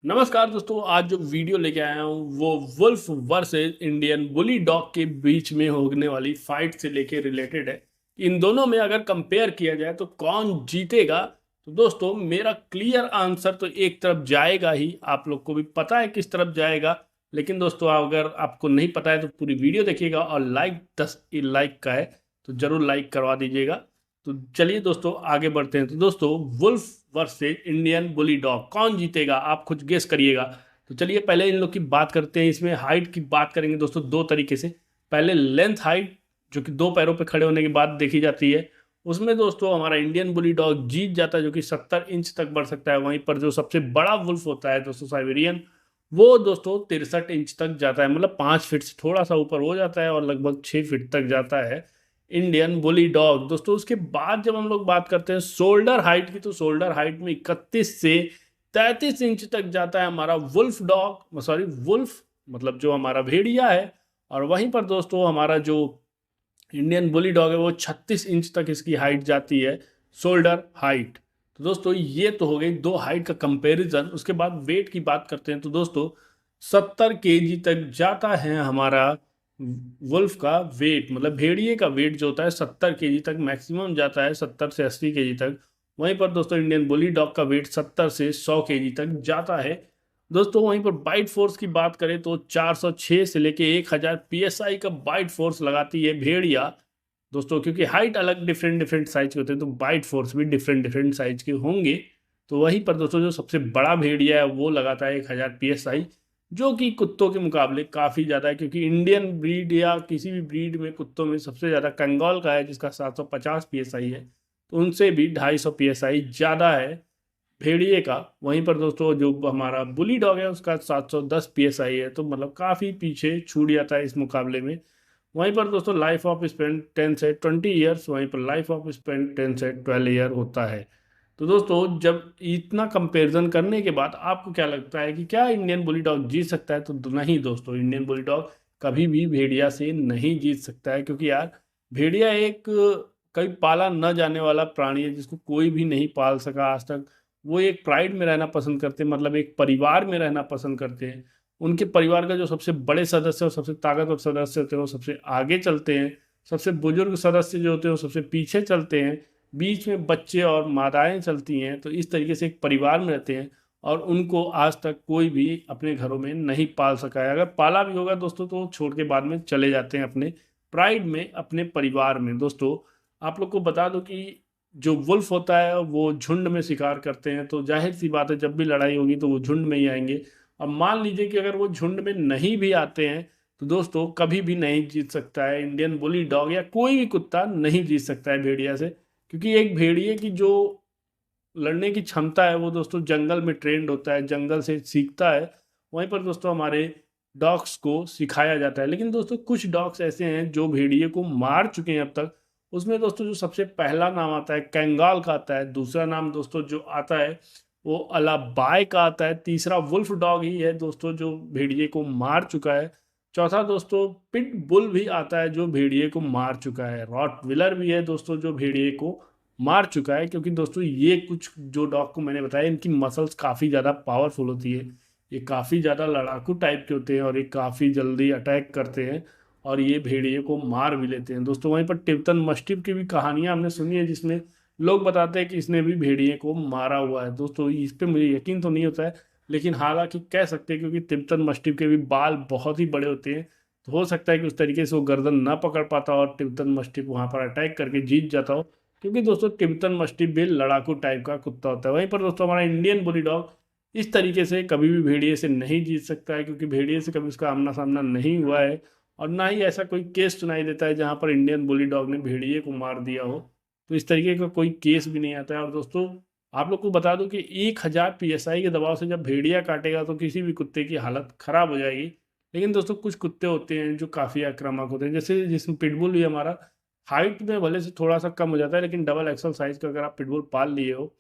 नमस्कार दोस्तों, आज जो वीडियो लेके आया हूँ वो वुल्फ वर्सेस इंडियन बुली डॉग के बीच में होने वाली फाइट से लेके रिलेटेड है। इन दोनों में अगर कंपेयर किया जाए तो कौन जीतेगा। तो दोस्तों मेरा क्लियर आंसर तो एक तरफ जाएगा ही, आप लोग को भी पता है किस तरफ जाएगा। लेकिन दोस्तों अगर आपको नहीं पता है तो पूरी वीडियो देखिएगा और लाइक 10 लाइक का है तो जरूर लाइक करवा दीजिएगा। तो चलिए दोस्तों आगे बढ़ते हैं। तो दोस्तों वुल्फ वर्सेस इंडियन बुली डॉग कौन जीतेगा, आप खुद गेस करिएगा। तो चलिए पहले इन लोग की बात करते हैं। इसमें हाइट की बात करेंगे दोस्तों दो तरीके से। पहले लेंथ हाइट, जो कि दो पैरों पर खड़े होने के बाद देखी जाती है, उसमें दोस्तों हमारा इंडियन बुली डॉग जीत जाता है, जो कि 70 इंच तक बढ़ सकता है। वहीं पर जो सबसे बड़ा वुल्फ होता है दोस्तों साइबेरियन, वो दोस्तों 63 इंच तक जाता है, मतलब 5 फीट से थोड़ा सा ऊपर हो जाता है और लगभग 6 फीट तक जाता है इंडियन बुली डॉग। दोस्तों उसके बाद जब हम लोग बात करते हैं शोल्डर हाइट की, तो शोल्डर हाइट में 31 से 33 इंच तक जाता है हमारा वुल्फ डॉग, सॉरी वुल्फ मतलब जो हमारा भेड़िया है। और वहीं पर दोस्तों हमारा जो इंडियन बुली डॉग है वो 36 इंच तक इसकी हाइट जाती है, शोल्डर हाइट। तो दोस्तों ये तो हो गई दो हाइट का कंपैरिजन। उसके बाद वेट की बात करते हैं तो दोस्तों 70 केजी तक जाता है हमारा वुल्फ का वेट, मतलब भेड़िए का वेट जो होता है 70 केजी तक मैक्सिमम जाता है, 70 से 80 केजी तक। वहीं पर दोस्तों इंडियन बुली डॉग का वेट 70 से 100 केजी तक जाता है। दोस्तों वहीं पर बाइट फोर्स की बात करें तो 406 से लेके 1000 PSI का बाइट फोर्स लगाती है भेड़िया। दोस्तों क्योंकि हाइट अलग डिफरेंट डिफरेंट साइज के होते हैं तो बाइट फोर्स भी डिफरेंट डिफरेंट साइज के होंगे। तो वहीं पर दोस्तों जो सबसे बड़ा भेड़िया है वो लगाता है 1000 PSI, जो कि कुत्तों के मुकाबले काफ़ी ज़्यादा है, क्योंकि इंडियन ब्रीड या किसी भी ब्रीड में कुत्तों में सबसे ज़्यादा कंगाल का है जिसका 750 PSI है। तो उनसे भी 250 PSI ज़्यादा है भेड़िए का। वहीं पर दोस्तों जो हमारा बुली डॉग है उसका 710 PSI है, तो मतलब काफ़ी पीछे छूट जाता है इस मुकाबले में। वहीं पर दोस्तों लाइफ ऑफ स्पेंड 10 से 20 ईयर्स, वहीं पर लाइफ ऑफ स्पेंड 10 से 12 ईयर होता है। तो दोस्तों जब इतना कंपैरिजन करने के बाद आपको क्या लगता है कि क्या इंडियन बुली डॉग जीत सकता है? तो नहीं दोस्तों, इंडियन बुली डॉग कभी भी भेड़िया से नहीं जीत सकता है, क्योंकि यार भेड़िया एक कभी पाला न जाने वाला प्राणी है जिसको कोई भी नहीं पाल सका आज तक। वो एक प्राइड में रहना पसंद करते हैं, मतलब एक परिवार में रहना पसंद करते हैं। उनके परिवार का जो सबसे बड़े सदस्य और सबसे ताकतवर सदस्य होते हैं वो सबसे आगे चलते हैं, सबसे बुजुर्ग सदस्य जो होते हैं वो सबसे पीछे चलते हैं, बीच में बच्चे और माताएं चलती हैं। तो इस तरीके से एक परिवार में रहते हैं और उनको आज तक कोई भी अपने घरों में नहीं पाल सका है। अगर पाला भी होगा दोस्तों तो वो छोड़ के बाद में चले जाते हैं अपने प्राइड में, अपने परिवार में। दोस्तों आप लोग को बता दो कि जो वुल्फ होता है वो झुंड में शिकार करते हैं, तो जाहिर सी बात है जब भी लड़ाई होगी तो वो झुंड में ही आएंगे। अब मान लीजिए कि अगर वो झुंड में नहीं भी आते हैं तो दोस्तों कभी भी नहीं जीत सकता है इंडियन बुली डॉग, या कोई भी कुत्ता नहीं जीत सकता है भेड़िया से। क्योंकि एक भेड़िए की जो लड़ने की क्षमता है वो दोस्तों जंगल में ट्रेंड होता है, जंगल से सीखता है। वहीं पर दोस्तों हमारे डॉग्स को सिखाया जाता है। लेकिन दोस्तों कुछ डॉग्स ऐसे हैं जो भेड़िए को मार चुके हैं अब तक। उसमें दोस्तों जो सबसे पहला नाम आता है कंगाल का आता है, दूसरा नाम दोस्तों जो आता है वो अलाबाई का आता है, तीसरा वुल्फ डॉग ही है दोस्तों जो भेड़िए को मार चुका है, चौथा दोस्तों पिट बुल भी आता है जो भेड़िए को मार चुका है, रॉट विलर भी है दोस्तों जो भेड़िए को मार चुका है। क्योंकि दोस्तों ये कुछ जो डॉग को मैंने बताया इनकी मसल्स काफ़ी ज़्यादा पावरफुल होती है, ये काफ़ी ज़्यादा लड़ाकू टाइप के होते हैं और ये काफ़ी जल्दी अटैक करते हैं और ये भेड़िए को मार भी लेते हैं। दोस्तों वहीं पर टिप्टन मस्टिफ की भी कहानियां हमने सुनी है जिसमें लोग बताते हैं कि इसने भी भेड़िए को मारा हुआ है। दोस्तों इस पे मुझे यकीन तो नहीं होता है, लेकिन हालांकि कह सकते हैं क्योंकि टिप्टन मस्टिफ के भी बाल बहुत ही बड़े होते हैं, तो हो सकता है कि उस तरीके से वो गर्दन ना पकड़ पाता और टिप्टन मस्टिफ वहां पर अटैक करके जीत जाता हो। क्योंकि दोस्तों टिप्टन मस्टिफ भी लड़ाकू टाइप का कुत्ता होता है। वहीं पर दोस्तों हमारा इंडियन बुली डॉग इस तरीके से कभी भी भेड़िए से नहीं जीत सकता है, क्योंकि भेड़िए से कभी उसका आमना सामना नहीं हुआ है और ना ही ऐसा कोई केस सुनाई देता है जहां पर इंडियन बुली डॉग ने भेड़िए को मार दिया हो। तो इस तरीके का कोई केस भी नहीं आता है। और दोस्तों आप लोग को बता दूं कि 1000 PSI के दबाव से जब भेड़िया काटेगा तो किसी भी कुत्ते की हालत खराब हो जाएगी। लेकिन दोस्तों कुछ कुत्ते होते हैं जो काफ़ी आक्रामक होते हैं, जैसे जिसमें पिटबुल भी हमारा हाइट में भले से थोड़ा सा कम हो जाता है, लेकिन डबल एक्सल साइज का अगर आप पिटबुल पाल लिए हो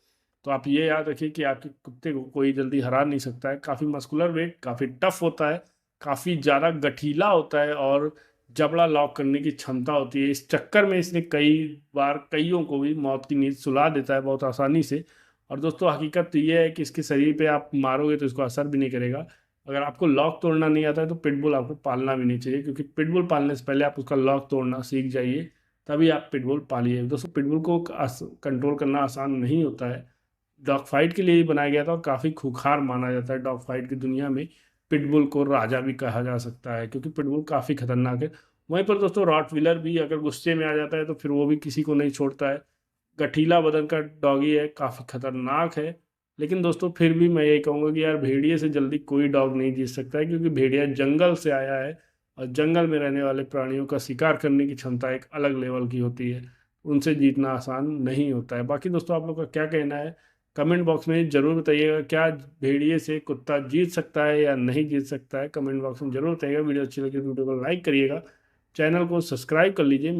तो आप ये याद रखिए कि आपके कुत्ते को कोई जल्दी हरा नहीं सकता है। काफ़ी मस्कुलर वेट, काफ़ी टफ होता है, काफ़ी ज़्यादा गठीला होता है और जबड़ा लॉक करने की क्षमता होती है। इस चक्कर में इसने कई बार कईयों को भी मौत की नींद सुला देता है बहुत आसानी से। और दोस्तों हकीकत तो ये है कि इसके शरीर पे आप मारोगे तो इसको असर भी नहीं करेगा। अगर आपको लॉक तोड़ना नहीं आता है तो पिटबुल आपको पालना भी नहीं चाहिए, क्योंकि पिटबुल पालने से पहले आप उसका लॉक तोड़ना सीख जाइए, तभी आप पिटबुल पालिए। दोस्तों पिटबुल को कंट्रोल करना आसान नहीं होता है। डॉग फाइट के लिए ही बनाया गया था और काफ़ी खूंखार माना जाता है। डॉग फाइट की दुनिया में पिटबुल को राजा भी कहा जा सकता है, क्योंकि पिटबुल काफ़ी खतरनाक है। वहीं पर दोस्तों रॉटविलर भी अगर गुस्से में आ जाता है तो फिर वो भी किसी को नहीं छोड़ता है। गठीला बदन का डॉगी है, काफ़ी खतरनाक है। लेकिन दोस्तों फिर भी मैं यही कहूँगा कि यार भेड़िए से जल्दी कोई डॉग नहीं जीत सकता है, क्योंकि भेड़िया जंगल से आया है और जंगल में रहने वाले प्राणियों का शिकार करने की क्षमता एक अलग लेवल की होती है। उनसे जीतना आसान नहीं होता है। बाकी दोस्तों आप लोग का क्या कहना है, कमेंट बॉक्स में जरूर बताइएगा। क्या भेड़िए से कुत्ता जीत सकता है या नहीं जीत सकता है, कमेंट बॉक्स में जरूर बताइएगा। वीडियो अच्छी लगी तो वीडियो को लाइक करिएगा, चैनल को सब्सक्राइब कर लीजिए।